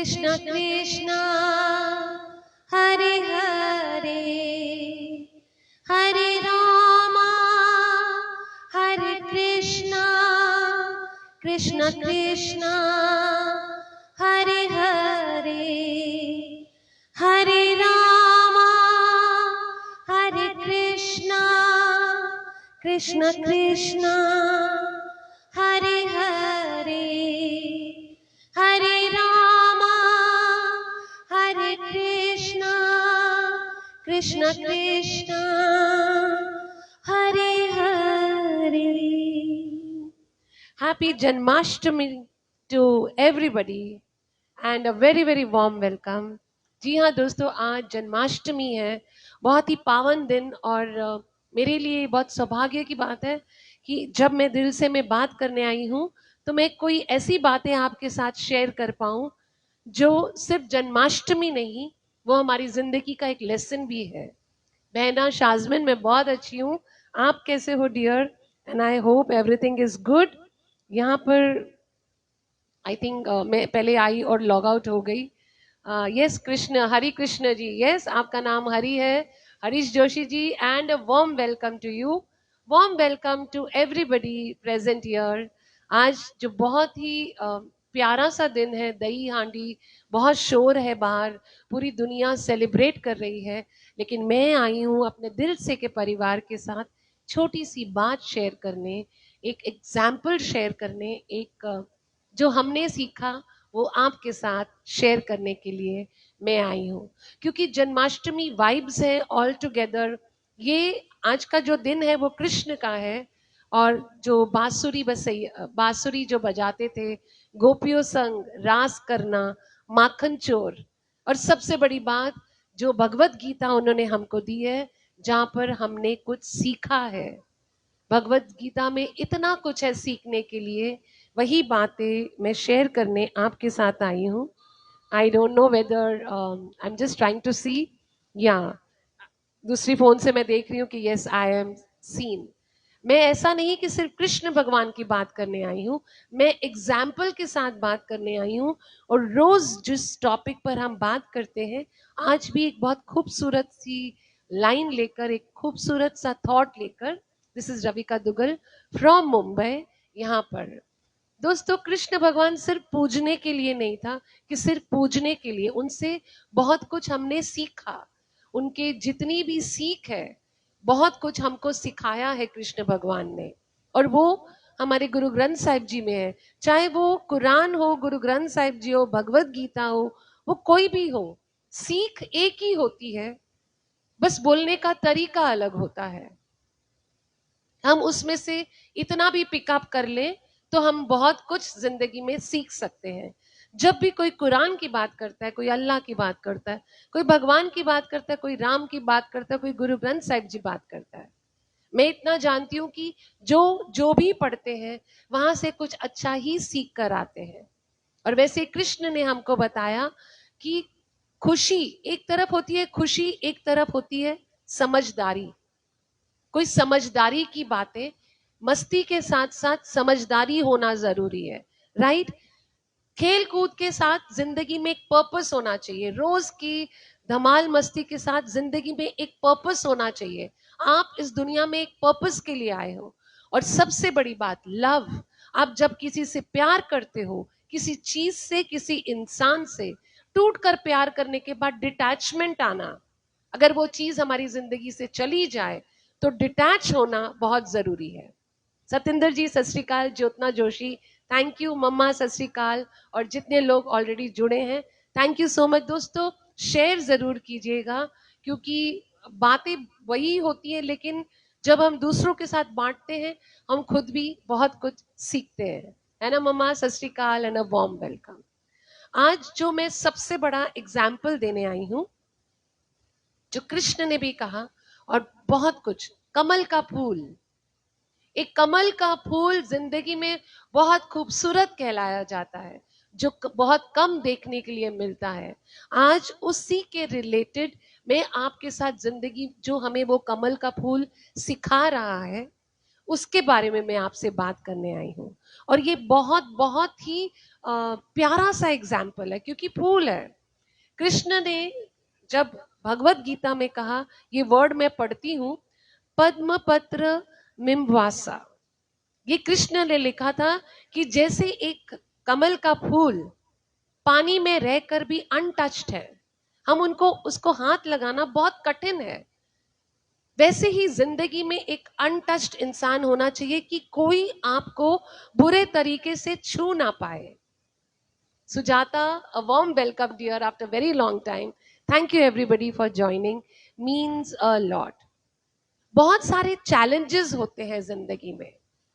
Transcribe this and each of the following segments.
Krishna Krishna Hare Hare Hare Rama Hare Krishna Krishna Krishna Hare Hare Hare Rama Hare Krishna Krishna Krishna Hare Hare Hare Rama Hare Krishna Krishna Krishna Hare Hare. Happy Janmashtami to everybody and a very very warm welcome। जी हाँ दोस्तों, आज जन्माष्टमी है, बहुत ही पावन दिन। और मेरे लिए बहुत सौभाग्य की बात है कि जब मैं दिल से मैं बात करने आई हूँ तो मैं कोई ऐसी बातें आपके साथ शेयर कर पाऊँ जो सिर्फ जन्माष्टमी नहीं, वो हमारी जिंदगी का एक लेसन भी है। बहना शाजमिन, मैं बहुत अच्छी हूँ, आप कैसे हो dear? And I hope everything is good. यहाँ पर आई थिंक मैं पहले आई और लॉग आउट हो गई। यस कृष्ण, हरि कृष्ण जी, यस आपका नाम हरि है, Harish Joshi ji. And warm welcome to you, warm welcome to everybody present here. आज जो बहुत ही प्यारा सा दिन है, दही हांडी, बहुत शोर है बाहर, पूरी दुनिया सेलिब्रेट कर रही है, लेकिन मैं आई हूँ अपने दिल से के परिवार के साथ छोटी सी बात शेयर करने, एक एग्जाम्पल शेयर करने, एक जो हमने सीखा वो आपके साथ शेयर करने के लिए मैं आई हूँ। क्योंकि जन्माष्टमी वाइब्स है ऑल टुगेदर। ये आज का जो दिन है वो कृष्ण का है। और जो बांसुरी जो बजाते थे, गोपियों संग रास करना, माखन चोर, और सबसे बड़ी बात जो भगवत गीता उन्होंने हमको दी है, जहाँ पर हमने कुछ सीखा है। भगवत गीता में इतना कुछ है सीखने के लिए, वही बातें मैं शेयर करने आपके साथ आई हूँ। I don't know whether I am just trying to see, या दूसरी फोन से मैं देख रही हूँ कि यस आई एम सीन। मैं ऐसा नहीं कि सिर्फ कृष्ण भगवान की बात करने आई हूँ, मैं एग्जाम्पल के साथ बात करने आई हूँ। और रोज जिस टॉपिक पर हम बात करते हैं, आज भी एक बहुत खूबसूरत सी लाइन लेकर, एक खूबसूरत सा थॉट लेकर, this is Ravika Duggal from Mumbai. यहाँ पर दोस्तों, कृष्ण भगवान सिर्फ पूजने के लिए नहीं था कि सिर्फ पूजने के लिए, उनसे बहुत कुछ हमने सीखा। उनके जितनी भी सीख है, बहुत कुछ हमको सिखाया है कृष्ण भगवान ने, और वो हमारे गुरु ग्रंथ साहिब जी में है। चाहे वो कुरान हो, गुरु ग्रंथ साहिब जी हो, भगवत गीता हो, वो कोई भी हो, सीख एक ही होती है, बस बोलने का तरीका अलग होता है। हम उसमें से इतना भी पिकअप कर लें तो हम बहुत कुछ जिंदगी में सीख सकते हैं। जब भी कोई कुरान की बात करता है, कोई अल्लाह की बात करता है, कोई भगवान की बात करता है, कोई राम की बात करता है, कोई गुरु ग्रंथ साहिब जी बात करता है, मैं इतना जानती हूँ कि जो जो भी पढ़ते हैं वहां से कुछ अच्छा ही सीख कर आते हैं। और वैसे कृष्ण ने हमको बताया कि खुशी एक तरफ होती है, खुशी एक तरफ होती है समझदारी। कोई समझदारी की बातें, मस्ती के साथ साथ समझदारी होना जरूरी है, राइट? खेल कूद के साथ जिंदगी में एक पर्पस होना चाहिए, रोज की धमाल मस्ती के साथ जिंदगी में एक पर्पस होना चाहिए। आप इस दुनिया में एक पर्पस के लिए आए हो। और सबसे बड़ी बात लव। आप जब किसी से प्यार करते हो, किसी चीज से, किसी इंसान से टूट कर प्यार करने के बाद डिटैचमेंट आना, अगर वो चीज हमारी जिंदगी से चली जाए तो डिटैच होना बहुत जरूरी है। सतिंदर जी सत श्री अकाल, ज्योतना जोशी थैंक यू, मम्मा सत श्री अकाल, और जितने लोग ऑलरेडी जुड़े हैं थैंक यू सो मच। दोस्तों शेयर जरूर कीजिएगा, क्योंकि बातें वही होती है, लेकिन जब हम दूसरों के साथ बांटते हैं हम खुद भी बहुत कुछ सीखते हैं, है ना मम्मा? सत श्री अकाल एंड अ वार्म वेलकम। आज जो मैं सबसे बड़ा एग्जाम्पल देने आई हूँ, जो कृष्ण ने भी कहा, और बहुत कुछ, कमल का फूल। एक कमल का फूल जिंदगी में बहुत खूबसूरत कहलाया जाता है, जो बहुत कम देखने के लिए मिलता है। आज उसी के रिलेटेड मैं आपके साथ जिंदगी, जो हमें वो कमल का फूल सिखा रहा है, उसके बारे में मैं आपसे बात करने आई हूँ। और ये बहुत बहुत ही प्यारा सा एग्जाम्पल है, क्योंकि फूल है। कृष्ण ने जब भगवत गीता में कहा, ये वर्ड मैं पढ़ती हूँ, पद्म पत्र मिम्बवासा, ये कृष्ण ने लिखा था कि जैसे एक कमल का फूल पानी में रहकर भी अनटच्ड है, हम उनको उसको हाथ लगाना बहुत कठिन है, वैसे ही जिंदगी में एक अनटच्ड इंसान होना चाहिए कि कोई आपको बुरे तरीके से छू ना पाए। Sujata, a warm welcome dear after very long time. Thank you everybody for joining. Means a lot. बहुत सारे चैलेंजेस होते हैं जिंदगी में,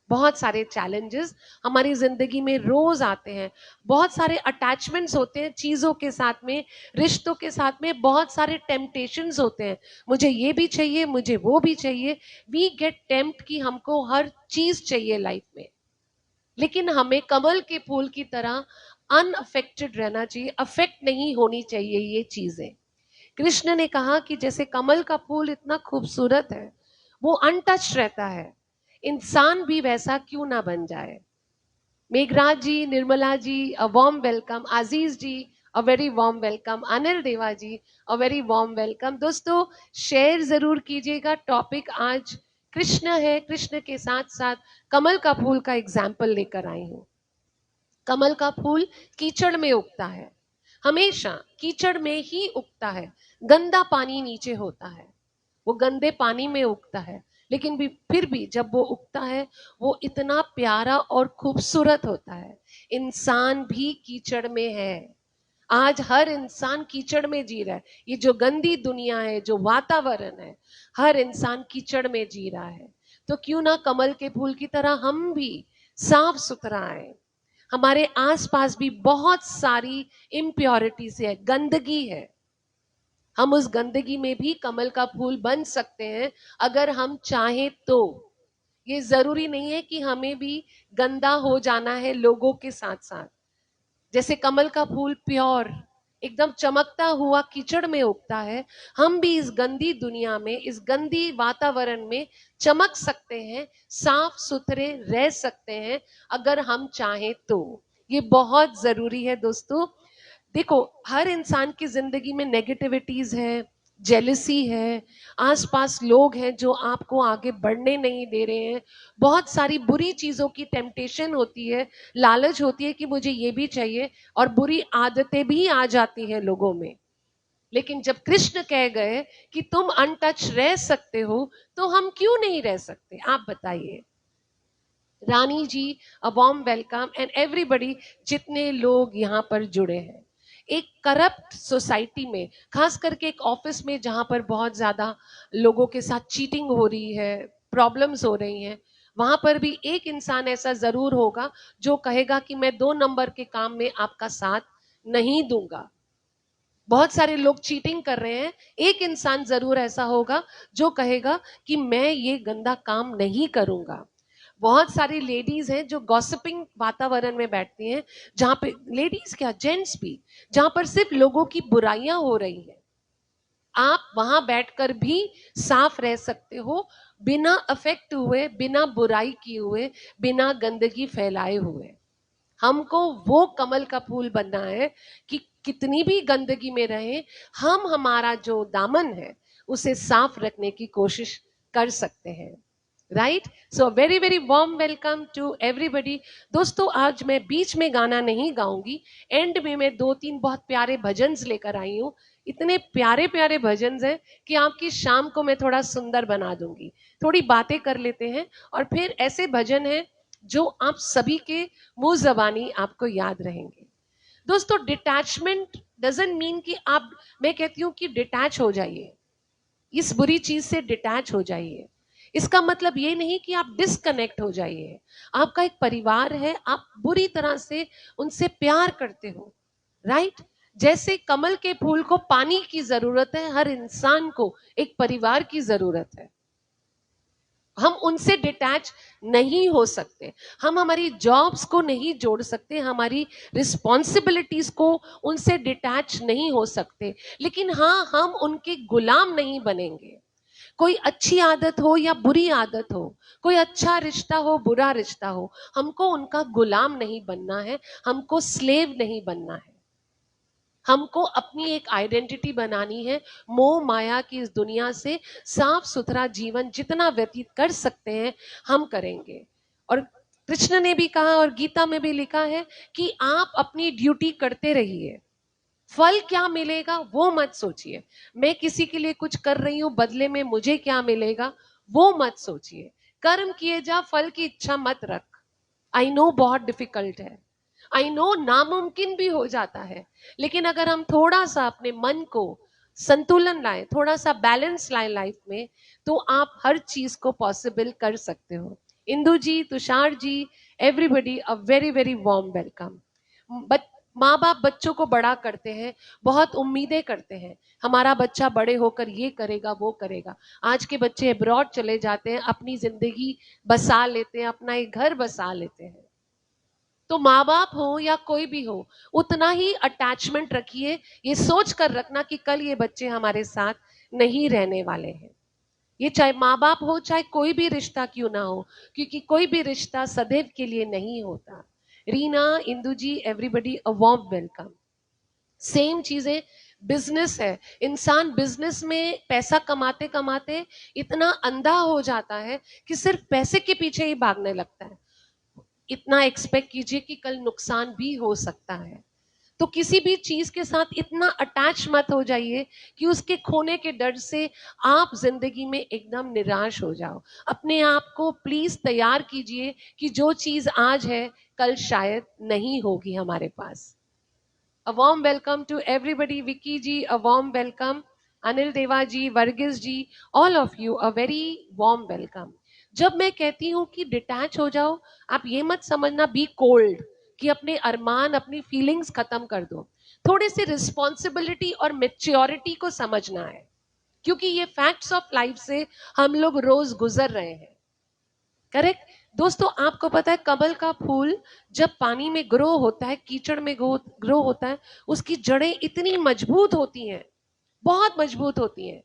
बहुत सारे चैलेंजेस हमारी जिंदगी में रोज आते हैं। बहुत सारे अटैचमेंट्स होते हैं चीजों के साथ में, रिश्तों के साथ में, बहुत सारे टेम्पटेशंस होते हैं, मुझे ये भी चाहिए, मुझे वो भी चाहिए। वी गेट टेम्प्ट कि हमको हर चीज चाहिए लाइफ में, लेकिन हमें कमल के फूल की तरह अनअफेक्टेड रहना चाहिए, अफेक्ट नहीं होनी चाहिए ये चीजें। कृष्ण ने कहा कि जैसे कमल का फूल इतना खूबसूरत है, वो अनटच रहता है, इंसान भी वैसा क्यों ना बन जाए। Meghraj ji, Nirmala ji, a warm welcome. Aziz ji, a very warm welcome. Anil Deva ji, a very warm welcome. दोस्तों, शेयर जरूर कीजिएगा। टॉपिक आज कृष्ण है, कृष्ण के साथ साथ कमल का फूल का एग्जाम्पल लेकर आई हूं। कमल का फूल कीचड़ में उगता है, हमेशा कीचड़ में ही उगता है, गंदा पानी नीचे होता है, वो गंदे पानी में उगता है, लेकिन भी फिर भी जब वो उगता है वो इतना प्यारा और खूबसूरत होता है। इंसान भी कीचड़ में है, आज हर इंसान कीचड़ में जी रहा है। ये जो गंदी दुनिया है, जो वातावरण है, हर इंसान कीचड़ में जी रहा है। तो क्यों ना कमल के फूल की तरह हम भी साफ सुथरा आए। हमारे आसपास भी बहुत सारी इम्प्योरिटीज है, गंदगी है, हम उस गंदगी में भी कमल का फूल बन सकते हैं अगर हम चाहें तो। ये जरूरी नहीं है कि हमें भी गंदा हो जाना है लोगों के साथ साथ। जैसे कमल का फूल प्योर एकदम चमकता हुआ कीचड़ में उगता है, हम भी इस गंदी दुनिया में, इस गंदी वातावरण में चमक सकते हैं, साफ सुथरे रह सकते हैं अगर हम चाहें तो। ये बहुत जरूरी है दोस्तों। देखो, हर इंसान की जिंदगी में नेगेटिविटीज है, जेलसी है, आसपास लोग हैं जो आपको आगे बढ़ने नहीं दे रहे हैं, बहुत सारी बुरी चीजों की टेम्पटेशन होती है, लालच होती है कि मुझे ये भी चाहिए, और बुरी आदतें भी आ जाती हैं लोगों में। लेकिन जब कृष्ण कह गए कि तुम अनटच रह सकते हो, तो हम क्यों नहीं रह सकते, आप बताइए। Rani ji, a warm welcome and everybody, जितने लोग यहाँ पर जुड़े हैं। एक करप्ट सोसाइटी में, खास करके एक ऑफिस में जहां पर बहुत ज्यादा लोगों के साथ चीटिंग हो रही है, प्रॉब्लम्स हो रही हैं, वहां पर भी एक इंसान ऐसा जरूर होगा जो कहेगा कि मैं 2 नंबर के काम में आपका साथ नहीं दूंगा। बहुत सारे लोग चीटिंग कर रहे हैं, एक इंसान जरूर ऐसा होगा जो कहेगा कि मैं ये गंदा काम नहीं करूंगा। बहुत सारी लेडीज हैं जो गॉसिपिंग वातावरण में बैठती हैं, जहां पे लेडीज क्या, जेंट्स भी, जहां पर सिर्फ लोगों की बुराइयां हो रही हैं। आप वहां बैठकर भी साफ रह सकते हो, बिना अफेक्ट हुए, बिना बुराई किए हुए, बिना गंदगी फैलाए हुए। हमको वो कमल का फूल बनना है कि कितनी भी गंदगी में रहे, हम हमारा जो दामन है उसे साफ रखने की कोशिश कर सकते हैं। Right, so very very warm welcome to everybody. दोस्तों, आज मैं बीच में गाना नहीं गाऊंगी, एंड में मैं 2-3 बहुत प्यारे भजन लेकर आई हूँ। इतने प्यारे प्यारे भजन हैं कि आपकी शाम को मैं थोड़ा सुंदर बना दूंगी। थोड़ी बातें कर लेते हैं, और फिर ऐसे भजन हैं जो आप सभी के मुंह जबानी आपको याद रहेंगे। दोस्तों, डिटैचमेंट डजंट मीन कि आप, मैं कहती हूँ कि डिटैच हो जाइए, इस बुरी चीज से डिटैच हो जाइए। इसका मतलब ये नहीं कि आप डिस्कनेक्ट हो जाइए। आपका एक परिवार है, आप बुरी तरह से उनसे प्यार करते हो, राइट। जैसे कमल के फूल को पानी की जरूरत है, हर इंसान को एक परिवार की जरूरत है। हम उनसे डिटैच नहीं हो सकते, हम हमारी जॉब्स को नहीं जोड़ सकते, हमारी रिस्पॉन्सिबिलिटीज को उनसे डिटैच नहीं हो सकते, लेकिन हाँ, हम उनके गुलाम नहीं बनेंगे। कोई अच्छी आदत हो या बुरी आदत हो, कोई अच्छा रिश्ता हो बुरा रिश्ता हो, हमको उनका गुलाम नहीं बनना है, हमको स्लेव नहीं बनना है। हमको अपनी एक आइडेंटिटी बनानी है। मोह माया की इस दुनिया से साफ सुथरा जीवन जितना व्यतीत कर सकते हैं हम करेंगे। और कृष्ण ने भी कहा और गीता में भी लिखा है कि आप अपनी ड्यूटी करते रहिए, फल क्या मिलेगा वो मत सोचिए। मैं किसी के लिए कुछ कर रही हूं, बदले में मुझे क्या मिलेगा वो मत सोचिए। कर्म किए जा, फल की इच्छा मत रख। आई नो बहुत डिफिकल्ट है, आई नो नामुमकिन भी हो जाता है, लेकिन अगर हम थोड़ा सा अपने मन को संतुलन लाए, थोड़ा सा बैलेंस लाए लाइफ में, तो आप हर चीज को पॉसिबल कर सकते हो। Indu ji, Tushar ji, everybody a very very warm welcome. माँ बाप बच्चों को बड़ा करते हैं, बहुत उम्मीदें करते हैं, हमारा बच्चा बड़े होकर ये करेगा वो करेगा। आज के बच्चे अब्रॉड चले जाते हैं, अपनी जिंदगी बसा लेते हैं, अपना एक घर बसा लेते हैं। तो माँ बाप हो या कोई भी हो, उतना ही अटैचमेंट रखिए, ये सोच कर रखना कि कल ये बच्चे हमारे साथ नहीं रहने वाले हैं। ये चाहे माँ बाप हो, चाहे कोई भी रिश्ता क्यों ना हो, क्योंकि कोई भी रिश्ता सदैव के लिए नहीं होता। Reena, Indu ji, everybody a warm welcome. Same चीजें बिजनेस है। इंसान बिजनेस में पैसा कमाते कमाते इतना अंधा हो जाता है कि सिर्फ पैसे के पीछे ही भागने लगता है। इतना एक्सपेक्ट कीजिए कि कल नुकसान भी हो सकता है। तो किसी भी चीज के साथ इतना अटैच मत हो जाइए कि उसके खोने के डर से आप जिंदगी में एकदम निराश हो जाओ। अपने आप को प्लीज तैयार कीजिए कि जो चीज आज है कल शायद नहीं होगी हमारे पास। A warm welcome to everybody. Vicky ji, a warm welcome. Anil Deva ji, Varghese ji, all of you, a very warm welcome. जब मैं कहती हूँ कि डिटैच हो जाओ, आप ये मत समझना बी कोल्ड, कि अपने अरमान अपनी फीलिंग्स खत्म कर दो। थोड़ी सी रिस्पॉन्सिबिलिटी और मेच्योरिटी को समझना है, क्योंकि ये फैक्ट्स ऑफ लाइफ से हम लोग रोज गुजर रहे हैं। करेक्ट दोस्तों, आपको पता है कमल का फूल जब पानी में ग्रो होता है, कीचड़ में ग्रो होता है, उसकी जड़ें इतनी मजबूत होती हैं, बहुत मजबूत होती हैं।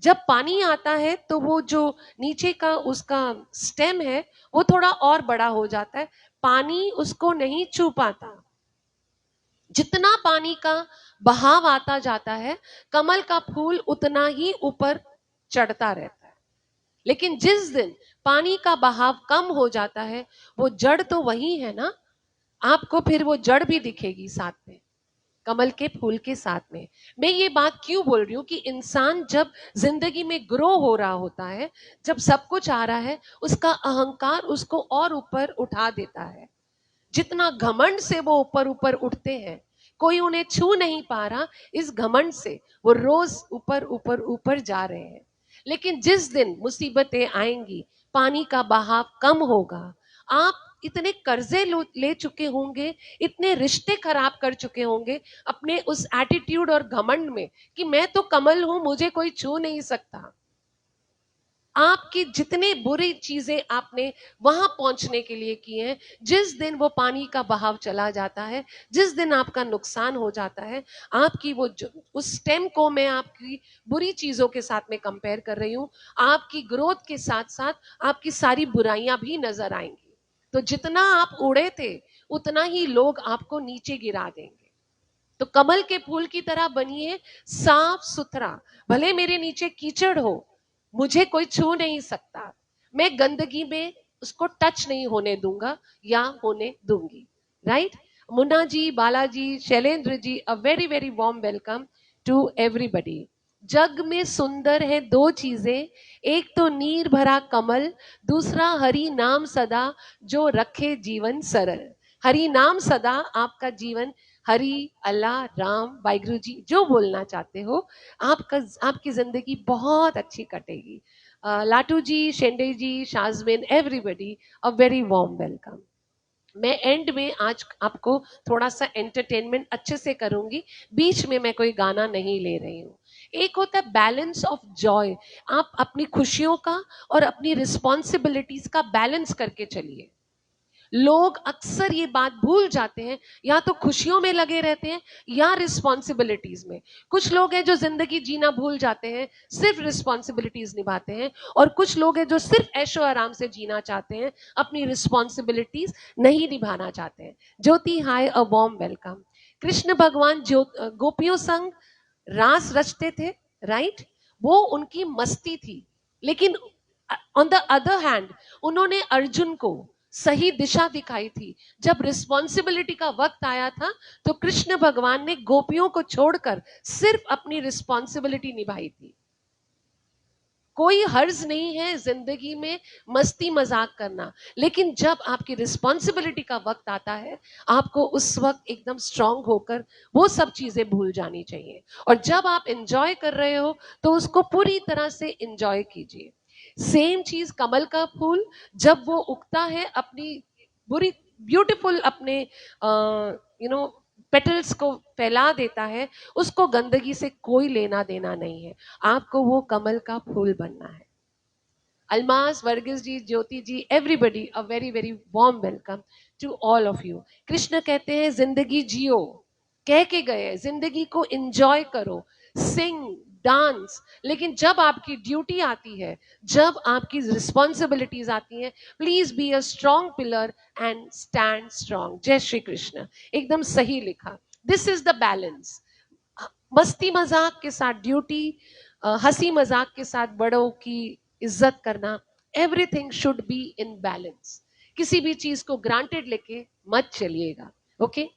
जब पानी आता है तो वो जो नीचे का उसका स्टेम है वो थोड़ा और बड़ा हो जाता है, पानी उसको नहीं छू पाता। जितना पानी का बहाव आता जाता है, कमल का फूल उतना ही ऊपर चढ़ता रहता है। लेकिन जिस दिन पानी का बहाव कम हो जाता है, वो जड़ तो वही है ना, आपको फिर वो जड़ भी दिखेगी साथ में, कमल के फूल के साथ में। मैं ये बात क्यों बोल रही हूँ कि इंसान जब जिंदगी में ग्रो हो रहा होता है, जब सब कुछ आ रहा है, उसका अहंकार उसको और ऊपर उठा देता है। जितना घमंड से वो ऊपर ऊपर उठते हैं, कोई उन्हें छू नहीं पा रहा, इस घमंड से वो रोज ऊपर ऊपर ऊपर जा रहे हैं। लेकिन जिस दिन मुसीबतें आएंगी, पानी का बहाव कम होगा, आप इतने कर्जे ले चुके होंगे, इतने रिश्ते खराब कर चुके होंगे अपने उस एटीट्यूड और घमंड में कि मैं तो कमल हूं, मुझे कोई छू नहीं सकता। आपकी जितनी बुरी चीजें आपने वहां पहुंचने के लिए की हैं, जिस दिन वो पानी का बहाव चला जाता है, जिस दिन आपका नुकसान हो जाता है, आपकी वो उस स्टेम को मैं आपकी बुरी चीजों के साथ में कंपेयर कर रही हूं, आपकी ग्रोथ के साथ साथ आपकी सारी बुराइयां भी नजर आएंगी। तो जितना आप उड़े थे, उतना ही लोग आपको नीचे गिरा देंगे। तो कमल के फूल की तरह बनिए, साफ सुथरा। भले मेरे नीचे कीचड़ हो, मुझे कोई छू नहीं सकता, मैं गंदगी में उसको टच नहीं होने दूंगा या होने दूंगी। Right? Munna ji, Balaji, Shailendra ji, a very very warm welcome to everybody. जग में सुंदर है दो चीजें, एक तो नीर भरा कमल, दूसरा हरि नाम सदा जो रखे जीवन सरल। हरि नाम सदा, आपका जीवन हरि, अल्लाह, राम, वाहिगुरु जी जो बोलना चाहते हो, आपकी जिंदगी बहुत अच्छी कटेगी। Latu ji, Shende ji, Shazmin, everybody a very warm welcome. मैं एंड में आज आपको थोड़ा सा एंटरटेनमेंट अच्छे से करूंगी, बीच में मैं कोई गाना नहीं ले रही हूँ। एक होता है बैलेंस ऑफ जॉय, आप अपनी खुशियों का और अपनी रिस्पॉन्सिबिलिटीज का बैलेंस करके चलिए। लोग अक्सर ये बात भूल जाते हैं, या तो खुशियों में लगे रहते हैं या रिस्पॉन्सिबिलिटीज में। कुछ लोग हैं जो जिंदगी जीना भूल जाते हैं, सिर्फ रिस्पॉन्सिबिलिटीज निभाते हैं, और कुछ लोग हैं जो सिर्फ ऐशो आराम से जीना चाहते हैं, अपनी रिस्पॉन्सिबिलिटीज नहीं निभाना चाहते हैं। ज्योति, हाय, अ वार्म वेलकम। कृष्ण भगवान जो गोपियों संग रास रचते थे, राइट, वो उनकी मस्ती थी, लेकिन ऑन द अदर हैंड उन्होंने अर्जुन को सही दिशा दिखाई थी। जब रिस्पॉन्सिबिलिटी का वक्त आया था तो कृष्ण भगवान ने गोपियों को छोड़कर सिर्फ अपनी रिस्पॉन्सिबिलिटी निभाई थी। कोई हर्ज नहीं है जिंदगी में मस्ती मजाक करना, लेकिन जब आपकी रिस्पॉन्सिबिलिटी का वक्त आता है, आपको उस वक्त एकदम स्ट्रांग होकर वो सब चीजें भूल जानी चाहिए। और जब आप इंजॉय कर रहे हो तो उसको पूरी तरह से इंजॉय कीजिए। सेम चीज कमल का फूल जब वो उगता है, अपनी बुरी ब्यूटीफुल अपने पेटल्स को फैला देता है, उसको गंदगी से कोई लेना देना नहीं है। आपको वो कमल का फूल बनना है। Almas, Varghese ji, Jyoti ji, everybody, a very very warm welcome to all of you. Krishna कहते हैं जिंदगी जियो, कह के गए जिंदगी को एंजॉय करो, सिंग, डांस, लेकिन जब आपकी ड्यूटी आती है, जब आपकी रिस्पॉन्सिबिलिटीज आती हैं, please be a strong pillar and stand strong. जय श्री कृष्ण। एकदम सही लिखा। This is the balance. मस्ती मजाक के साथ ड्यूटी, हंसी मजाक के साथ बड़ों की इज्जत करना, everything should be in balance. किसी भी चीज को ग्रांटेड लेके मत चलिएगा, ओके।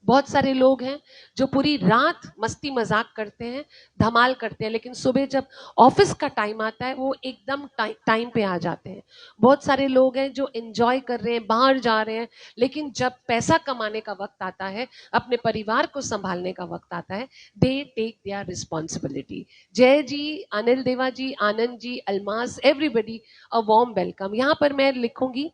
बहुत सारे लोग हैं जो पूरी रात मस्ती मजाक करते हैं, धमाल करते हैं, लेकिन सुबह जब ऑफिस का टाइम आता है वो एकदम टाइम पे आ जाते हैं। बहुत सारे लोग हैं जो एंजॉय कर रहे हैं, बाहर जा रहे हैं, लेकिन जब पैसा कमाने का वक्त आता है, अपने परिवार को संभालने का वक्त आता है, दे टेक देयर रिस्पॉन्सिबिलिटी। जय ji, Anil Deva ji, Anand ji, Almas, everybody a warm welcome. यहाँ पर मैं लिखूंगी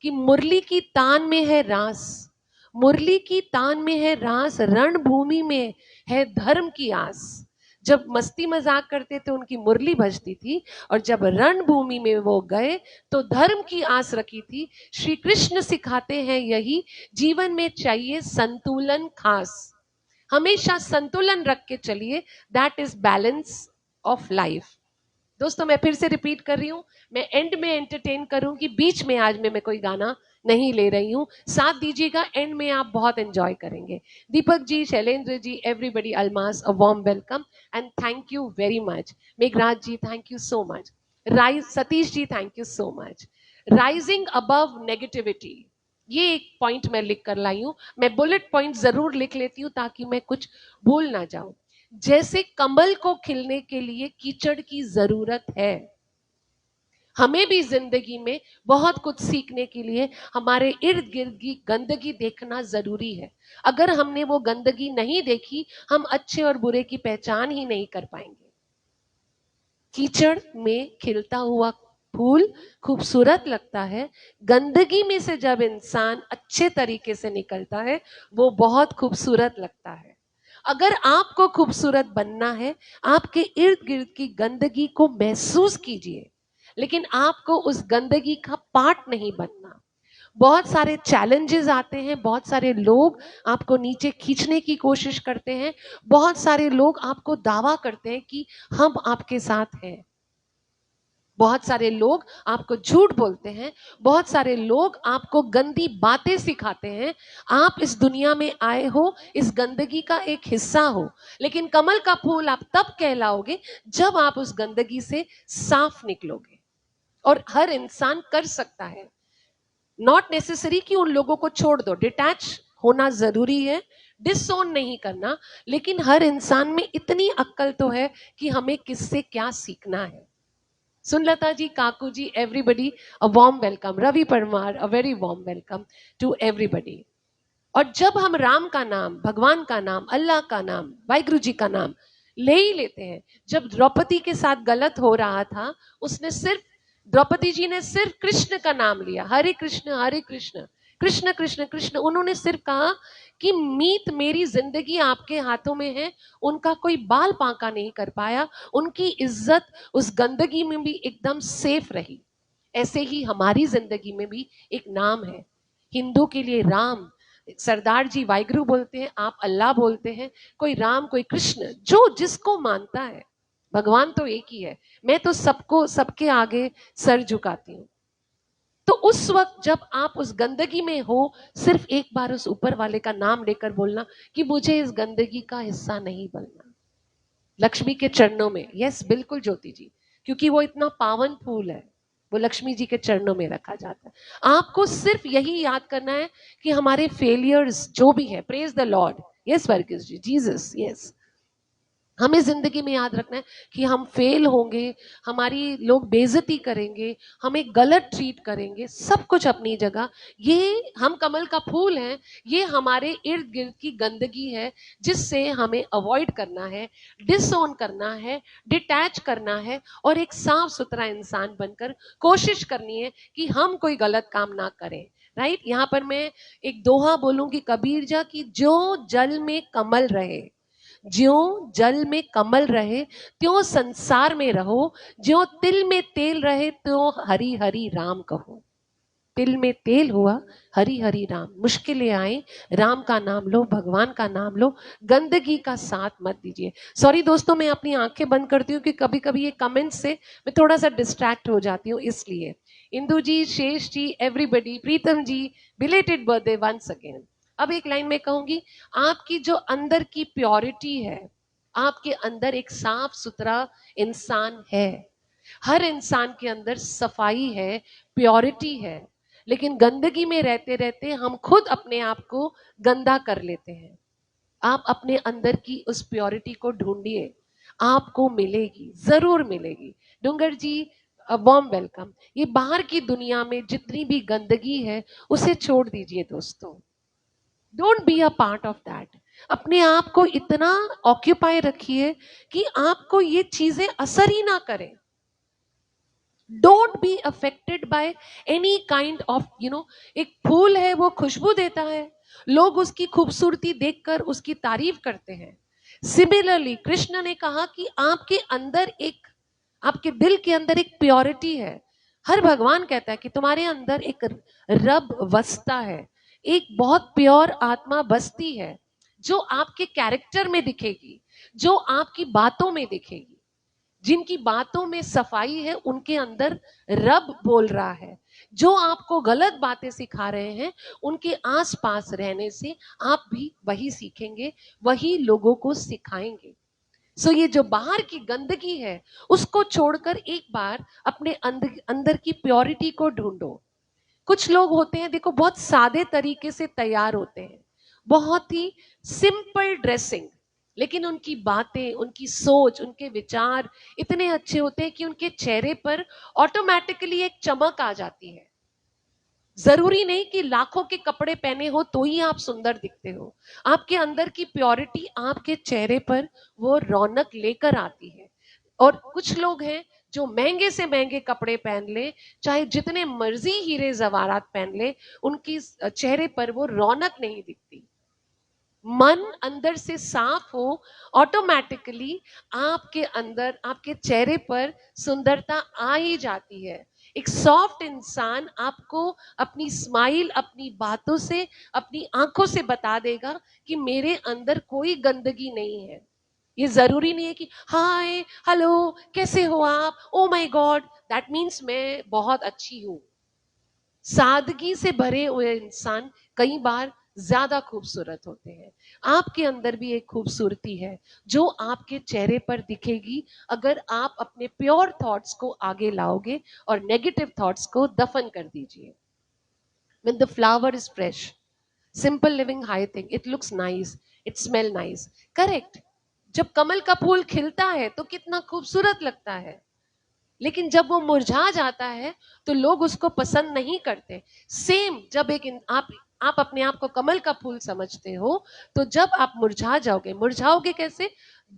कि मुरली की तान में है रास, मुरली की तान में है रास, रणभूमि में है धर्म की आस। जब मस्ती मजाक करते थे उनकी मुरली बजती थी, और जब रणभूमि में वो गए तो धर्म की आस रखी थी। श्री कृष्ण सिखाते हैं यही, जीवन में चाहिए संतुलन खास। हमेशा संतुलन रख के चलिए, that is balance of life. दोस्तों मैं फिर से रिपीट कर रही हूँ, मैं एंड में एंटरटेन करूंगी, बीच में आज मैं कोई गाना नहीं ले रही हूँ। साथ दीजिएगा, एंड में आप बहुत एंजॉय करेंगे। Deepak ji, Shailendra ji, everybody, Almas, a warm welcome and thank you very much. Meghraj ji, thank you so much. Rise, Satish ji, thank you so much. Rising above negativity, ये एक पॉइंट मैं लिख कर लाई हूं। मैं बुलेट पॉइंट जरूर लिख लेती हूँ ताकि मैं कुछ भूल ना जाऊं। जैसे कमल को खिलने के लिए कीचड़ की जरूरत है, हमें भी जिंदगी में बहुत कुछ सीखने के लिए हमारे इर्द गिर्द की गंदगी देखना जरूरी है। अगर हमने वो गंदगी नहीं देखी, हम अच्छे और बुरे की पहचान ही नहीं कर पाएंगे। कीचड़ में खिलता हुआ फूल खूबसूरत लगता है, गंदगी में से जब इंसान अच्छे तरीके से निकलता है, वो बहुत खूबसूरत लगता है। अगर आपको खूबसूरत बनना है, आपके इर्द गिर्द की गंदगी को महसूस कीजिए, लेकिन आपको उस गंदगी का पार्ट नहीं बनना। बहुत सारे चैलेंजेस आते हैं, बहुत सारे लोग आपको नीचे खींचने की कोशिश करते हैं, बहुत सारे लोग आपको दावा करते हैं कि हम आपके साथ हैं, बहुत सारे लोग आपको झूठ बोलते हैं, बहुत सारे लोग आपको गंदी बातें सिखाते हैं। आप इस दुनिया में आए हो, इस गंदगी का एक हिस्सा हो, लेकिन कमल का फूल आप तब कहलाओगे जब आप उस गंदगी से साफ निकलोगे। और हर इंसान कर सकता है, नॉट नेसेसरी कि उन लोगों को छोड़ दो, डिटैच होना जरूरी है, डिसोन नहीं करना, लेकिन हर इंसान में इतनी अक्ल तो है कि हमें किससे क्या सीखना है। Sunlata ji, Kaku ji, everybody a warm welcome. Ravi Parmar, a very warm welcome to everybody. और जब हम राम का नाम, भगवान का नाम, अल्लाह का नाम, वाहिगुरु जी का नाम ले ही लेते हैं, जब द्रौपदी के साथ गलत हो रहा था, उसने सिर्फ, द्रौपदी जी ने सिर्फ कृष्ण का नाम लिया, हरे कृष्ण, कृष्ण कृष्ण कृष्ण। उन्होंने सिर्फ कहा कि मीत मेरी जिंदगी आपके हाथों में है। उनका कोई बाल बांका नहीं कर पाया, उनकी इज्जत उस गंदगी में भी एकदम सेफ रही। ऐसे ही हमारी जिंदगी में भी एक नाम है। हिंदू के लिए राम, सरदार जी वाहिगुरु बोलते हैं, आप अल्लाह बोलते हैं, कोई राम कोई कृष्ण, जो जिसको मानता है। भगवान तो एक ही है। मैं तो सबको सबके आगे सर झुकाती हूँ। तो उस वक्त जब आप उस गंदगी में हो, सिर्फ एक बार उस ऊपर वाले का नाम लेकर बोलना कि मुझे इस गंदगी का हिस्सा नहीं बनना। लक्ष्मी के चरणों में, यस बिल्कुल ज्योति जी, क्योंकि वो इतना पावन फूल है, वो लक्ष्मी जी के चरणों में रखा जाता है। आपको सिर्फ यही याद करना है कि हमारे फेलियर्स जो भी है, praise the lord, yes Varghese ji, Jesus, yes, हमें जिंदगी में याद रखना है कि हम फेल होंगे, हमारी लोग बेइज्जती करेंगे, हमें गलत ट्रीट करेंगे, सब कुछ अपनी जगह। ये हम कमल का फूल हैं, ये हमारे इर्द गिर्द की गंदगी है जिससे हमें अवॉइड करना है, डिसओन करना है, डिटैच करना है और एक साफ सुथरा इंसान बनकर कोशिश करनी है कि हम कोई गलत काम ना करें। राइट, यहाँ पर मैं एक दोहा बोलूंगी कबीर जा की, जो जल में कमल रहे, ज्यों जल में कमल रहे त्यों संसार में रहो, ज्यों तिल में तेल रहे त्यों हरि हरि राम कहो। तिल में तेल हुआ, हरि हरि राम, मुश्किलें आए राम का नाम लो, भगवान का नाम लो, गंदगी का साथ मत दीजिए। सॉरी दोस्तों, मैं अपनी आंखें बंद करती हूँ कि कभी कभी ये कमेंट से मैं थोड़ा सा डिस्ट्रैक्ट हो जाती हूँ, इसलिए। इंदु जी, शेष जी, एवरीबडी, प्रीतम जी, बिलेटेड बर्थडे वंस अगेन। अब एक लाइन में कहूंगी, आपकी जो अंदर की प्योरिटी है, आपके अंदर एक साफ सुथरा इंसान है, हर इंसान के अंदर सफाई है, प्योरिटी है, लेकिन गंदगी में रहते रहते हम खुद अपने आप को गंदा कर लेते हैं। आप अपने अंदर की उस प्योरिटी को ढूंढिए, आपको मिलेगी, जरूर मिलेगी। डूंगर जी, वार्म वेलकम। ये बाहर की दुनिया में जितनी भी गंदगी है उसे छोड़ दीजिए दोस्तों, don't be a part of that. अपने आप को इतना ऑक्यूपाई रखिए कि आपको ये चीजें असर ही ना करें। Don't be affected by any kind of एक फूल है, वो खुशबू देता है, लोग उसकी खूबसूरती देखकर उसकी तारीफ करते हैं। सिमिलरली कृष्ण ने कहा कि आपके अंदर एक, आपके दिल के अंदर एक प्योरिटी है। हर भगवान कहता है कि तुम्हारे अंदर एक रब बसता है, एक बहुत प्योर आत्मा बसती है, जो आपके कैरेक्टर में दिखेगी, जो आपकी बातों में दिखेगी। जिनकी बातों में सफाई है उनके अंदर रब बोल रहा है। जो आपको गलत बातें सिखा रहे हैं, उनके आसपास रहने से आप भी वही सीखेंगे, वही लोगों को सिखाएंगे। सो ये जो बाहर की गंदगी है उसको छोड़कर एक बार अपने अंदर अंदर की प्योरिटी को ढूंढो। कुछ लोग होते हैं, देखो, बहुत सादे तरीके से तैयार होते हैं, बहुत ही सिंपल ड्रेसिंग, लेकिन उनकी बातें, उनकी सोच, उनके विचार इतने अच्छे होते हैं कि उनके चेहरे पर ऑटोमेटिकली एक चमक आ जाती है। जरूरी नहीं कि लाखों के कपड़े पहने हो तो ही आप सुंदर दिखते हो। आपके अंदर की प्योरिटी आपके चेहरे पर वो रौनक लेकर आती है। और कुछ लोग हैं जो महंगे से महंगे कपड़े पहन ले, चाहे जितने मर्जी हीरे जवाहरात पहन ले, उनकी चेहरे पर वो रौनक नहीं दिखती। मन अंदर से साफ हो, ऑटोमेटिकली आपके अंदर, आपके चेहरे पर सुंदरता आ ही जाती है। एक सॉफ्ट इंसान आपको अपनी स्माइल, अपनी बातों से, अपनी आंखों से बता देगा कि मेरे अंदर कोई गंदगी नहीं है। ये जरूरी नहीं है कि हाय हेलो कैसे हो आप, oh my God, that means मैं बहुत अच्छी हूं। सादगी से भरे हुए इंसान कई बार ज्यादा खूबसूरत होते हैं। आपके अंदर भी एक खूबसूरती है जो आपके चेहरे पर दिखेगी अगर आप अपने प्योर थॉट्स को आगे लाओगे और नेगेटिव थॉट्स को दफन कर दीजिए। When the flower is fresh, simple living high thing, it looks nice, it smell nice, correct? जब कमल का फूल खिलता है तो कितना खूबसूरत लगता है, लेकिन जब वो मुरझा जाता है तो लोग उसको पसंद नहीं करते। सेम जब आप अपने आप को कमल का फूल समझते हो, तो जब आप मुरझा जाओगे, मुरझाओगे कैसे?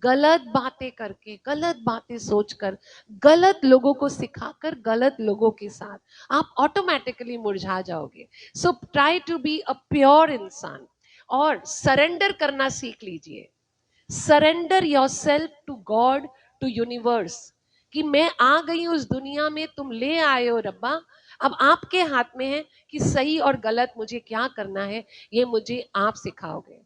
गलत बातें करके, गलत बातें सोचकर, गलत लोगों को सिखाकर, गलत लोगों के साथ आप ऑटोमेटिकली मुरझा जाओगे। So try to be a pure इंसान और सरेंडर करना सीख लीजिए। Surrender yourself to God, to universe, कि मैं आ गई उस दुनिया में, तुम ले आए हो रब्बा, अब आपके हाथ में है कि सही और गलत मुझे क्या करना है, ये मुझे आप सिखाओगे।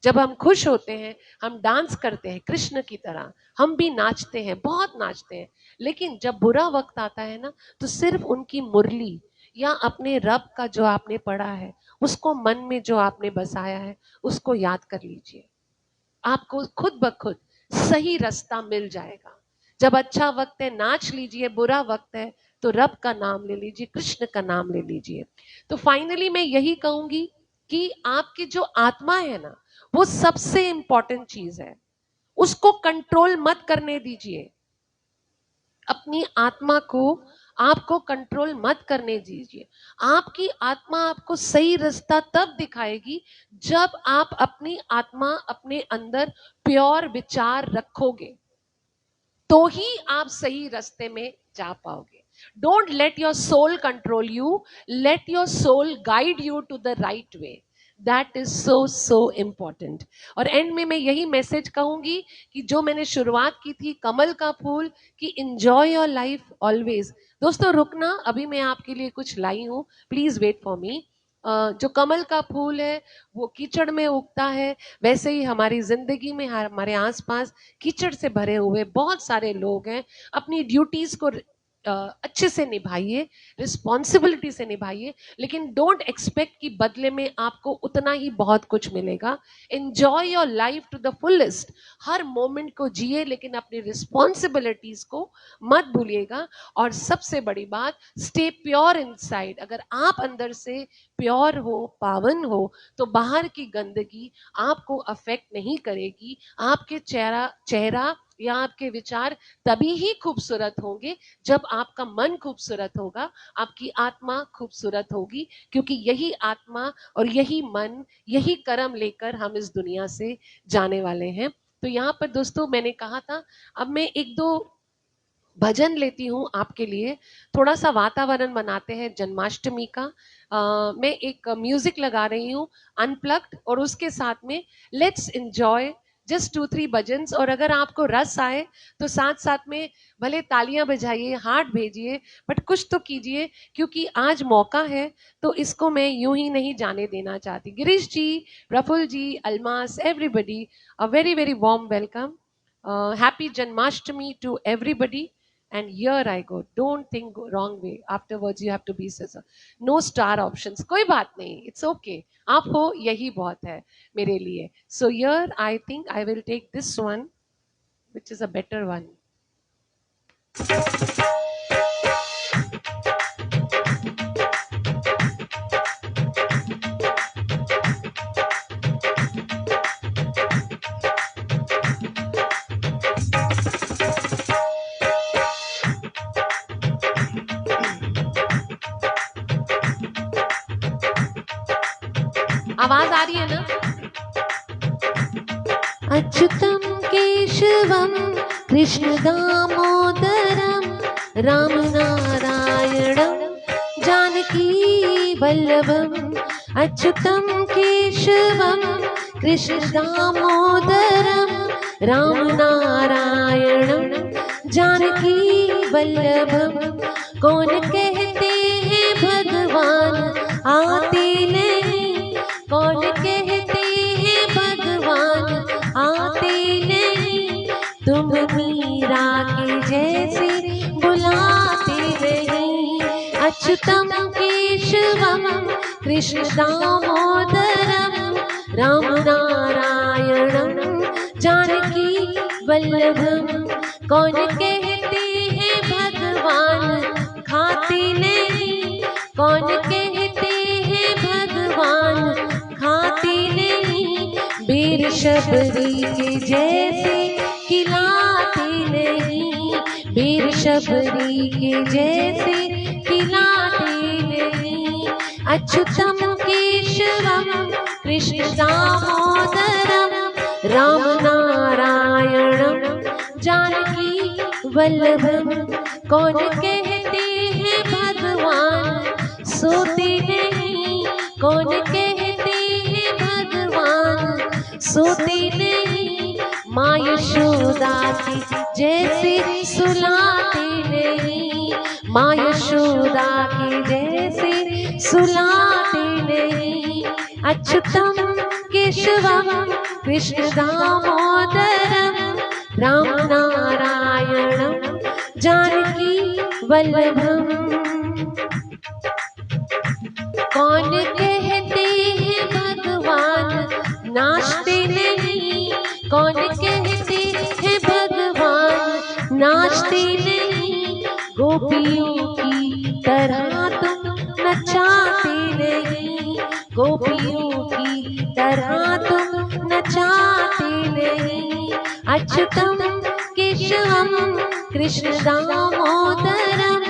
जब हम खुश होते हैं, हम डांस करते हैं कृष्ण की तरह, हम भी नाचते हैं, बहुत नाचते हैं, लेकिन जब बुरा वक्त आता है ना, तो सिर्फ उनकी मुरली या अपने रब का जो आपने पढ़ा है, उसको मन में जो आपने बसाया है, उसको याद कर लीजिए, आपको खुद ब खुद सही रास्ता मिल जाएगा। जब अच्छा वक्त है नाच लीजिए, बुरा वक्त है तो रब का नाम ले लीजिए, कृष्ण का नाम ले लीजिए। तो फाइनली मैं यही कहूंगी कि आपकी जो आत्मा है ना, वो सबसे इंपॉर्टेंट चीज है, उसको कंट्रोल मत करने दीजिए। अपनी आत्मा को आपको कंट्रोल मत करने दीजिए। आपकी आत्मा आपको सही रास्ता तब दिखाएगी जब आप अपनी आत्मा अपने अंदर प्योर विचार रखोगे, तो ही आप सही रास्ते में जा पाओगे। Don't let your soul control you, let your soul guide you to the right way. That is so important. और एंड में मैं यही मैसेज कहूंगी कि जो मैंने शुरुआत की थी कमल का फूल, कि एंजॉय योर लाइफ ऑलवेज। दोस्तों रुकना, अभी मैं आपके लिए कुछ लाई हूं, प्लीज वेट फॉर मी। जो कमल का फूल है वो कीचड़ में उगता है, वैसे ही हमारी जिंदगी में हमारे आसपास कीचड़ से भरे हुए बहुत सारे लोग हैं। अपनी ड्यूटीज को अच्छे से निभाइए, रिस्पॉन्सिबिलिटी से निभाइए, लेकिन डोंट एक्सपेक्ट कि बदले में आपको उतना ही बहुत कुछ मिलेगा। Enjoy your life to the fullest, हर मोमेंट को जिए, लेकिन अपनी रिस्पॉन्सिबिलिटीज को मत भूलिएगा। और सबसे बड़ी बात, स्टे प्योर इनसाइड। अगर आप अंदर से प्योर हो, पावन हो, तो बाहर की गंदगी आपको अफेक्ट नहीं करेगी। आपके चेहरा या आपके विचार तभी ही खूबसूरत होंगे जब आपका मन खूबसूरत होगा, आपकी आत्मा खूबसूरत होगी, क्योंकि यही आत्मा और यही मन, यही कर्म लेकर हम इस दुनिया से जाने वाले हैं। तो यहाँ पर दोस्तों मैंने कहा था, अब मैं एक दो भजन लेती हूँ आपके लिए, थोड़ा सा वातावरण बनाते हैं जन्माष्टमी का। मैं एक म्यूजिक लगा रही हूँ अनप्लग्ड, और उसके साथ में लेट्स एंजॉय जस्ट 2-3 भजन्स। और अगर आपको रस आए तो साथ साथ में भले तालियां बजाइए, हार्ट भेजिए, बट कुछ तो कीजिए, क्योंकि आज मौका है तो इसको मैं यूं ही नहीं जाने देना चाहती। Girish ji, Praful ji, Almas, everybody, a very very warm welcome. Happy Janmashtami to everybody. And here I go. Don't think wrong way. Afterwards you have to be scissor. No star options. कोई बात नहीं. It's okay. आप हो यही बहुत है मेरे लिए. So here I think I will take this one, which is a better one. आवाज आ रही है ना? अच्युतम केशवम कृष्ण दामोदरम राम नारायणम जानकी वल्लभम। अच्युतम केशवम कृष्ण दामोदरम राम नारायणम जानकी वल्लभम। कौन कहते हैं भगवान आते नहीं, कौन कहते हैं भगवान आते नहीं, तुम मीरा के जैसे बुलाते नहीं। अच्युतम केशवम कृष्ण दामोदरम राम नारायणम जानकी वल्लभम। कौन कहते हैं भगवान खाते नहीं, कौन कहते हैं भगवान खाते नहीं, बेर शबरी के जैसे खिलाते नहीं, बेर शबरी के जैसे खिलाते नहीं। अच्युतम केशवम कृष्ण दामोदरम राम नारायणम जानकी वल्लभम। कौन कहते हैं भगवान सोते नहीं, कौन कहते हैं भगवान सोते नहीं, माँ यशोदा की जैसे सुलाते सुलाते नहीं। अच्युतम केशवम कृष्ण दामोदरम राम नारायणम जानकी वल्लभम। कौन कहते हैं भगवान नाचते नहीं, कौन कहते हैं भगवान नाचते नहीं। गोपियों की तरह तुम नचाते नहीं, गोपियों की तरह तुम नचाते नहीं। अच्युतम केशवम कृष्ण दामोदरम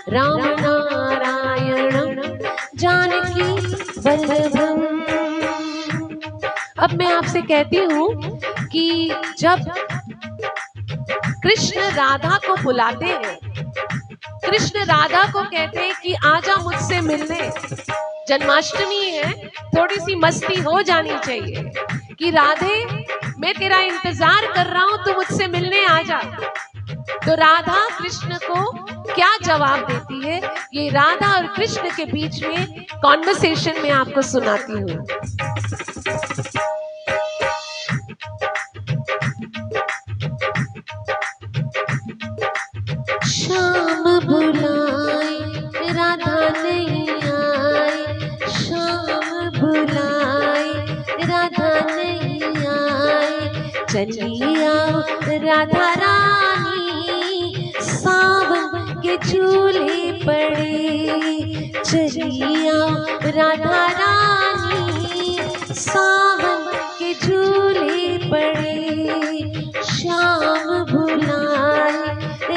राम नारायणम जानकी वल्लभम। अब मैं आपसे कहती हूँ कि जब कृष्ण राधा को बुलाते हैं, कृष्ण राधा को कहते हैं कि आजा मुझसे मिलने। जन्माष्टमी है, थोड़ी सी मस्ती हो जानी चाहिए कि राधे मैं तेरा इंतजार कर रहा हूं, तू मुझसे मिलने आजा। तो राधा कृष्ण को क्या जवाब देती है, ये राधा और कृष्ण के बीच में कॉन्वर्सेशन में आपको सुनाती हूँ। शाम बुलाए राधा नहीं आए, शाम बुलाए राधा नहीं आए। चली आओ राधा रानी सावन के झूले पड़े, चली आओ राधा रानी सावन के झूले पड़े। शाम बुलाए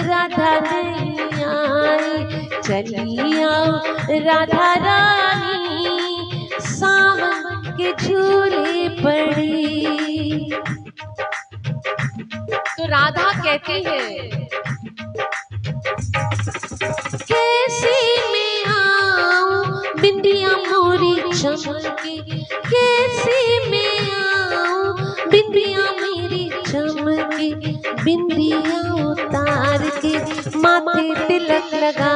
राधा नहीं आए, चली आओ राधा रानी सावन के झूले पड़े। तो राधा कहती है कैसे मैं आऊं बिंदिया मोरी चमके, कैसे मैं आऊं बिंदिया मेरी चमके। बिंदिया उतार के माथे तिलक लगा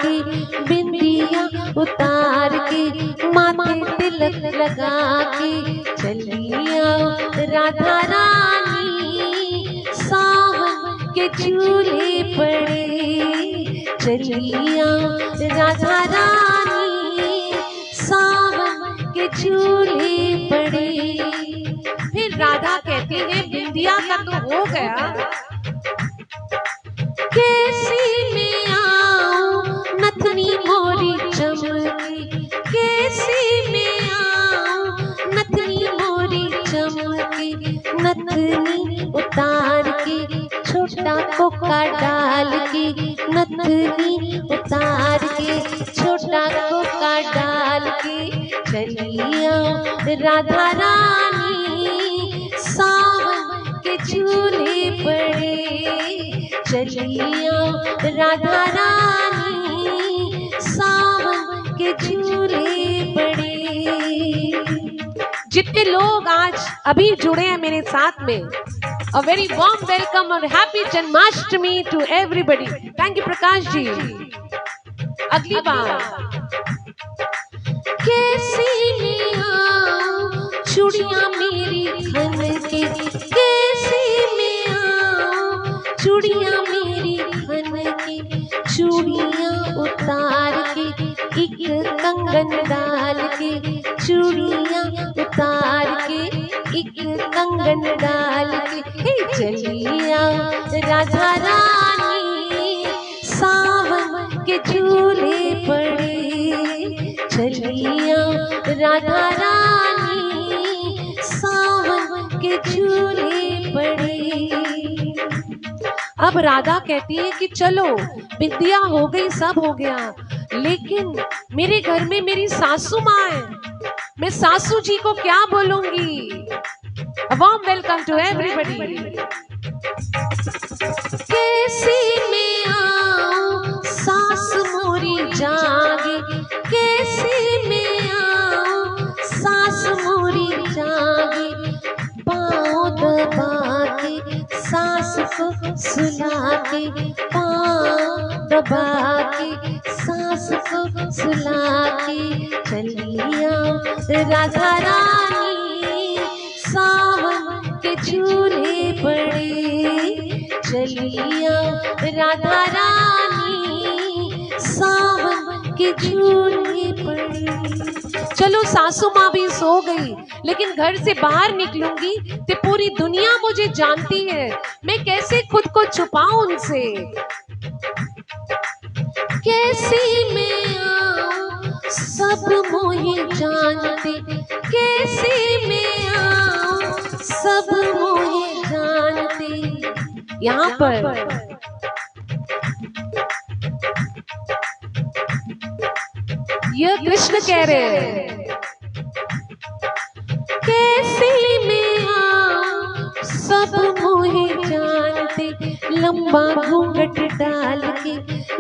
के, बिंदिया उतार के माथे तिलक लगा के। चली आओ राधा रानी सावन के झूले पड़े, चली आओ राधा रानी सावन के झूले पड़े। फिर राधा कहती है बिंदिया का तो हो गया, कैसे मैं आऊं नथनी मोरी चमके, कैसे मैं आऊं नथनी मोरी चमके। नथनी उतार के छोटा कोका डाल के, नथनी उतार के छोटा कोका डाल के। चली आओ राधा रानी सावन के झूले पड़े, चली आओ राधा रानी सावन के झूले पड़े। जितने लोग आज अभी जुड़े हैं मेरे साथ में, a very warm welcome और happy Janmashtami to everybody। Thank you Prakash ji. अगली बार कैसे मैं आऊं चूड़ियां मेरी खन के, कैसे मैं आऊं चूड़ियां मेरी खन के। चूड़ियां उतार के एक कंगन डाल के, चूड़ियां उतार के एक कंगन डाल के। चली आओ राधा रानी सावन के झूले पड़े, चली आओ राधा रानी सावन के झूले पड़े। अब राधा कहती है कि चलो विद्या हो गई, सब हो गया, लेकिन मेरे घर में मेरी सासू माँ है, मैं सासू जी को क्या बोलूंगी। A warm welcome to everybody। कैसे मैं आऊं सास मोरी जागे, कैसे मैं आऊं सास मोरी जागे। पाँव दबा के सास को सुला के, पाँव दबा के सास को सुला के। चलिया राधा रानी सावन के झूले पड़े, चलिया राधा रानी सावन के झूले पड़े। चलो सासू माँ भी सो गई, लेकिन घर से बाहर निकलूंगी तो पूरी दुनिया मुझे जानती है, मैं कैसे खुद को छुपाऊं उनसे, कैसे मैं आऊं सब मोहे जानते, कैसे मैं आऊं सब मोहे जानते। यहाँ पर यह कृष्ण कह रहे हैं, कैसे मैं आऊं सब मोहे जानते, लंबा घूंघट डाल के,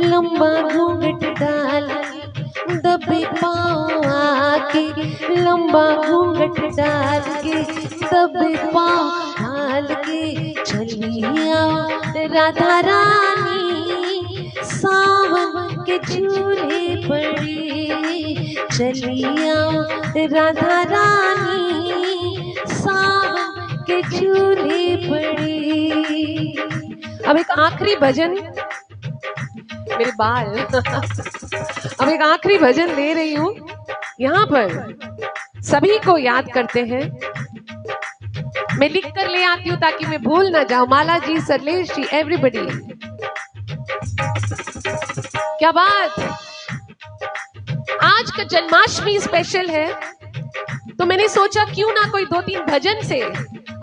लंबा घूंघट डाल के दबे पाँव आके, लंबा घूंघट डाल के दबे पाँव डाल के, चलिया राधा रानी सावन के झूले पड़े, चलिया राधा रानी सावन के झूले पड़े। अब एक आखिरी भजन, मेरे बाल अब एक आखिरी भजन ले रही हूँ, यहाँ पर सभी को याद करते हैं, मैं लिख कर ले आती हूँ ताकि मैं भूल ना जाऊं। माला जी, सरलेश जी, एवरीबडी, क्या बात। आज का जन्माष्टमी स्पेशल है, तो मैंने सोचा क्यों ना कोई 2-3 भजन से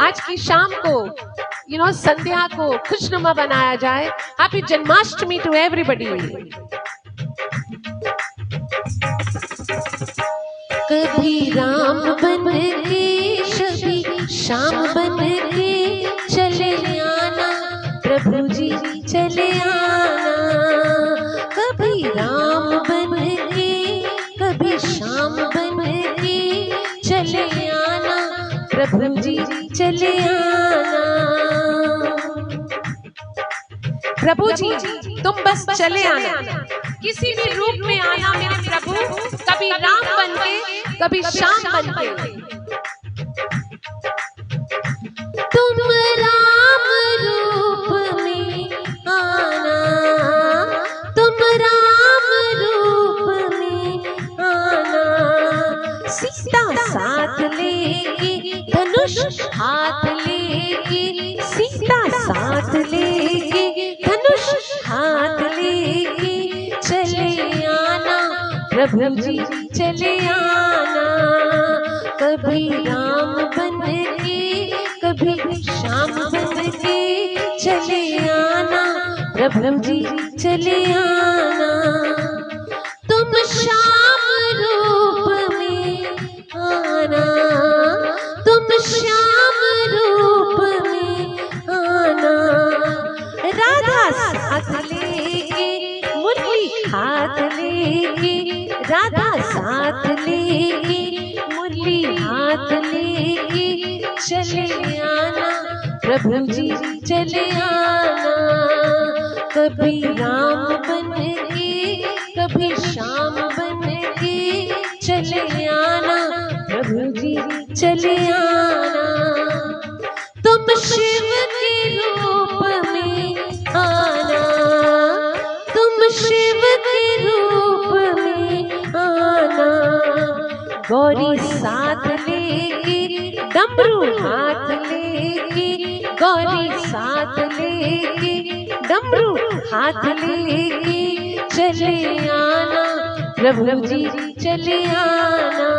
आज की शाम को संध्या को खुशनुमा बनाया जाए। Happy Janmashtami to everybody. कभी राम बन के, कभी श्याम बन के चले आना, प्रभु जी चले आना। कभी राम बन के, कभी श्याम बन के चले आना, प्रभु जी चले आना। प्रभु जी तुम बस चले आना, किसी भी रूप में आना मेरे प्रभु, कभी राम बन के, कभी श्याम बन के। तुम राम रूप में आना, तुम राम रूप में आना, सीता साथ लेके, धनुष हाथ लेके, सीता साथ लेके, धनुष हाथ लेके चले आना, प्रभु जी चले आना। कभी राम बन के, कभी श्याम बन के चले आना, प्रभु जी चले आना। तुम श्याम रूप में आना, तुम श्याम रूप में आना, राधा साथ लेके, मुरली हाथ लेके, राधा साथ लेके, मुरली हाथ लेके चले आना, प्रभु जी चले आना। कभी राम बन के, कभी श्याम बन के चले आना, प्रभु जी चले आना। तुम शिव के रूप में आना, तुम शिव के रूप में आना, गौरी साथ लेके, डमरू हाथ लेके, गौरी साथ लेके, डमरू हाथ लेके चले आना, प्रभु जी चले आना,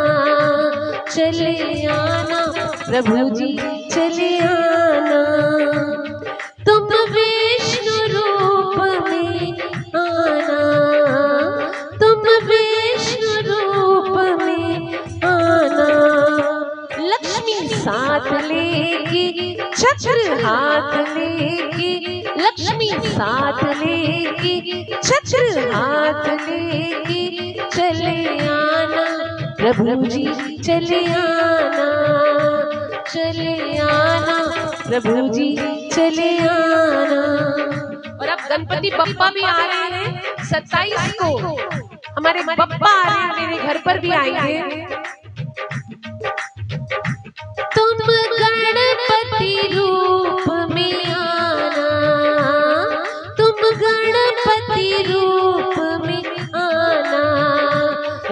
चले आना, प्रभु जी चले आना। तुम विष्णु रूप में आना, तुम विष्णु रूप में आना, लक्ष्मी साथ लेके, छत्र हाथ लेके, लक्ष्मी साथ लेके, छत्र हाथ लेके चले आना, प्रभु जी चले आना, चले आना, प्रभु जी चले आना। और अब गणपति बप्पा भी आ रहे हैं 27 को, हमारे बप्पा आ रहे हैं मेरे घर पर भी आएंगे। तुम गणपति रूप में आना, तुम गणपति रूप में आना,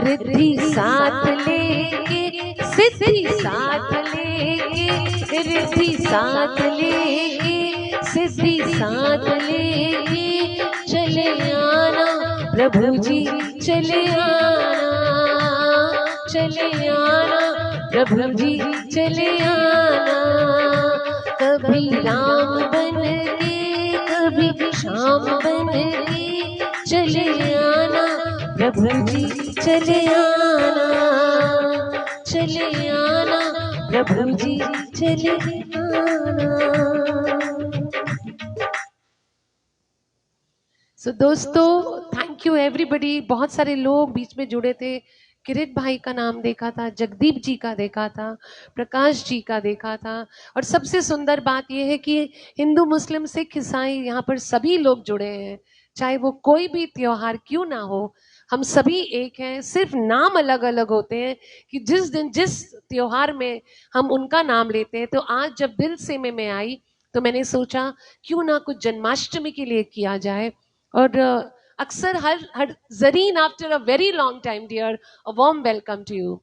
रिद्धि साथ लेके, सिद्धि साथ लेके, रिद्धि साथ लेके, सिद्धि साथ लेके, चले आना प्रभु जी, चले आना, चले आना प्रभु जी, चले आना। कभी राम बन के, कभी श्याम बन के, चले आना प्रभु जी, चले आना, चले आना प्रभु जी, चले आना। सो दोस्तों, थैंक यू एवरीबॉडी। बहुत सारे लोग बीच में जुड़े थे। किरीट भाई का नाम देखा था, जगदीप जी का देखा था, प्रकाश जी का देखा था। और सबसे सुंदर बात यह है कि हिंदू मुस्लिम सिख ईसाई यहाँ पर सभी लोग जुड़े हैं, चाहे वो कोई भी त्योहार क्यों ना हो, हम सभी एक हैं। सिर्फ नाम अलग अलग होते हैं कि जिस दिन जिस त्योहार में हम उनका नाम लेते हैं। तो आज जब दिल से मैं आई तो मैंने सोचा क्यों ना कुछ जन्माष्टमी के लिए किया जाए। और अक्सर हर Zarine, after a very long time dear, a warm welcome to you.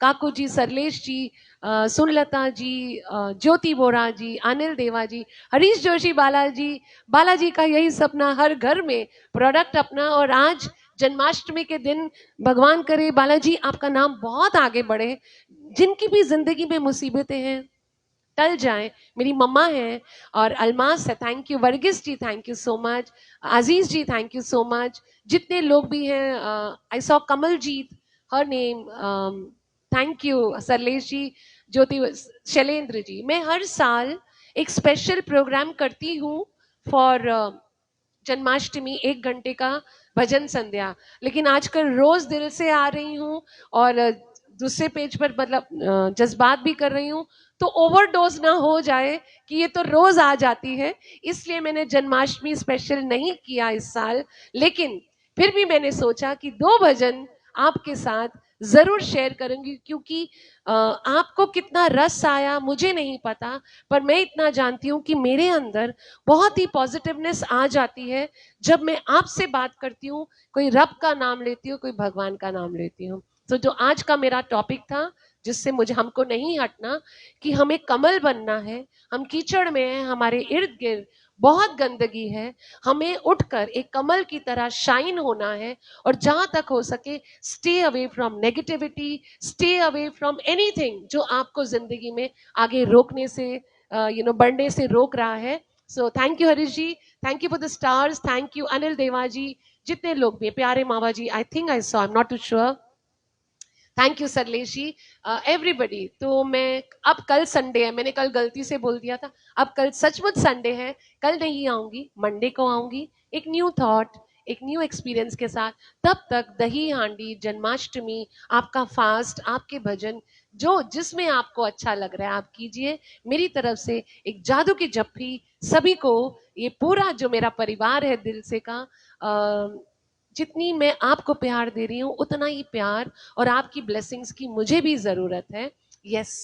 Kaku ji, Sarlesh ji, Sunlata ji, Jyoti Bora ji, Anil Deva ji, Harish Joshi, Balaji का यही सपना, हर घर में प्रोडक्ट अपना। और आज जन्माष्टमी के दिन भगवान करे बालाजी आपका नाम बहुत आगे बढ़े, जिनकी भी जिंदगी में मुसीबतें हैं टल जाए। मेरी मम्मा है और अलमास है, thank you. Varghese ji, thank you so much. Aziz ji, thank you so much. जितने लोग भी हैं, I saw Kamaljeet, her name, thank you. Sarlesh ji, Jyoti, Shailendra ji. मैं हर साल एक स्पेशल प्रोग्राम करती हूँ फॉर जन्माष्टमी, 1 घंटे का भजन संध्या। लेकिन आजकल रोज दिल से आ रही हूँ और दूसरे पेज पर मतलब जज्बात भी कर रही हूँ, तो ओवरडोज ना हो जाए कि ये तो रोज आ जाती है। इसलिए मैंने जन्माष्टमी स्पेशल नहीं किया इस साल। लेकिन फिर भी मैंने सोचा कि 2 भजन आपके साथ जरूर शेयर करूंगी, क्योंकि आपको कितना रस आया मुझे नहीं पता, पर मैं इतना जानती हूँ कि मेरे अंदर बहुत ही पॉजिटिवनेस आ जाती है जब मैं आपसे बात करती हूँ, कोई रब का नाम लेती हूँ, कोई भगवान का नाम लेती हूँ। तो जो आज का मेरा टॉपिक था, जिससे मुझे हमको नहीं हटना, कि हमें कमल बनना है। हम कीचड़ में हैं, हमारे इर्द गिर्द बहुत गंदगी है, हमें उठकर एक कमल की तरह शाइन होना है। और जहां तक हो सके stay away from negativity, stay away from anything जो आपको जिंदगी में आगे रोकने से बढ़ने से रोक रहा है। So thank you Harish ji, thank you for the stars, thank you Anil Deva ji, जितने लोग भी, प्यारे Mava ji, I think I saw, I am not too sure, thank you Sarlesh ji, everybody. तो मैं अब, कल संडे है, मैंने कल गलती से बोल दिया था, अब कल सचमुच संडे है, कल नहीं आऊंगी, मंडे को आऊंगी एक न्यू थॉट, एक न्यू एक्सपीरियंस के साथ। तब तक दही हांडी, जन्माष्टमी, आपका फास्ट, आपके भजन, जो जिसमें आपको अच्छा लग रहा है आप कीजिए। मेरी तरफ से एक जादू की जप्फी सभी को, ये पूरा जो मेरा परिवार है दिल से का, जितनी मैं आपको प्यार दे रही हूँ उतना ही प्यार और आपकी ब्लेसिंग्स की मुझे भी जरूरत है। यस,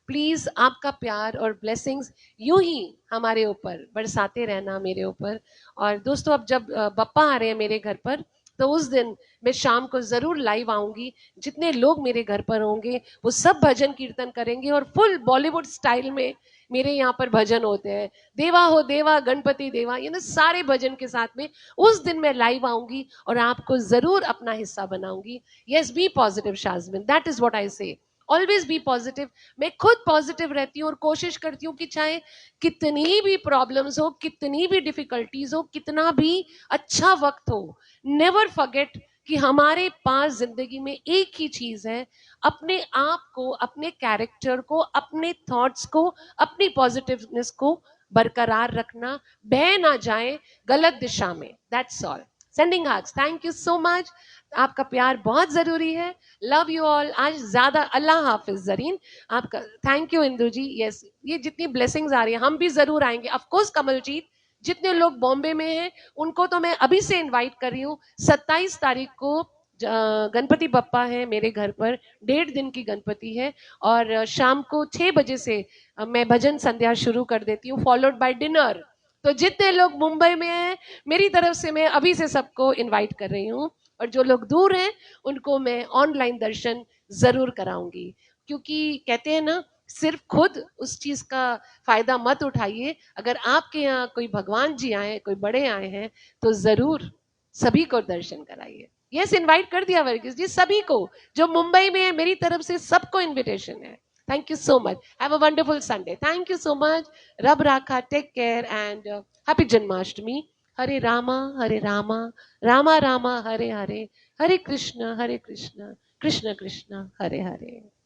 प्लीज आपका प्यार और ब्लेसिंग्स यूं ही हमारे ऊपर बरसाते रहना, मेरे ऊपर। और दोस्तों, अब जब बप्पा आ रहे हैं मेरे घर पर, तो उस दिन मैं शाम को जरूर लाइव आऊंगी। जितने लोग मेरे घर पर होंगे वो सब भजन कीर्तन करेंगे और फुल बॉलीवुड स्टाइल में मेरे यहाँ पर भजन होते हैं। देवा हो देवा, गणपति देवा, सारे भजन के साथ में उस दिन मैं लाइव आऊंगी और आपको जरूर अपना हिस्सा बनाऊंगी। Yes, be positive Shazmin, that is what I say, always B positive. मैं खुद पॉजिटिव रहती हूँ और कोशिश करती हूँ कि चाहे कितनी भी प्रॉब्लम्स हो, कितनी भी डिफिकल्टीज हो, कितना भी अच्छा वक्त हो, नेवर फॉरगेट कि हमारे पास जिंदगी में एक ही चीज है, अपने आप को, अपने कैरेक्टर को, अपने थॉट्स को, अपनी पॉजिटिवनेस को बरकरार रखना, बह ना जाए गलत दिशा में। That's all. Sending hugs, thank you so much. आपका प्यार बहुत जरूरी है। Love you all. आज ज्यादा, अल्लाह हाफिज जरीन आपका। Thank you Indu ji. Yes, ये जितनी ब्लेसिंग्स आ रही है हम भी जरूर आएंगे। ऑफ कोर्स कमलजीत, जितने लोग बॉम्बे में हैं उनको तो मैं अभी से इनवाइट कर रही हूँ। 27 तारीख को गणपति बप्पा है मेरे घर पर, 1.5 दिन की गणपति है। और शाम को 6 बजे से मैं भजन संध्या शुरू कर देती हूँ, फॉलोड बाय डिनर। तो जितने लोग मुंबई में हैं, मेरी तरफ से मैं अभी से सबको इनवाइट कर रही हूँ, और जो लोग दूर हैं उनको मैं ऑनलाइन दर्शन जरूर कराऊंगी। क्योंकि कहते हैं ना, सिर्फ खुद उस चीज का फायदा मत उठाइए, अगर आपके यहाँ कोई भगवान जी आए, कोई बड़े आए हैं, तो जरूर सभी को दर्शन कराइए। यस, इनवाइट कर दिया वर्गीस जी सभी को, जो मुंबई में है, मेरी तरफ से सबको इनविटेशन है। Thank you so much, have a wonderful Sunday, thank you so much. रब राखा, take care and happy Janmashtami. Hare Rama, Hare Rama, Rama Rama, Hare Hare, Hare Krishna Krishna, Krishna Krishna, Hare Hare.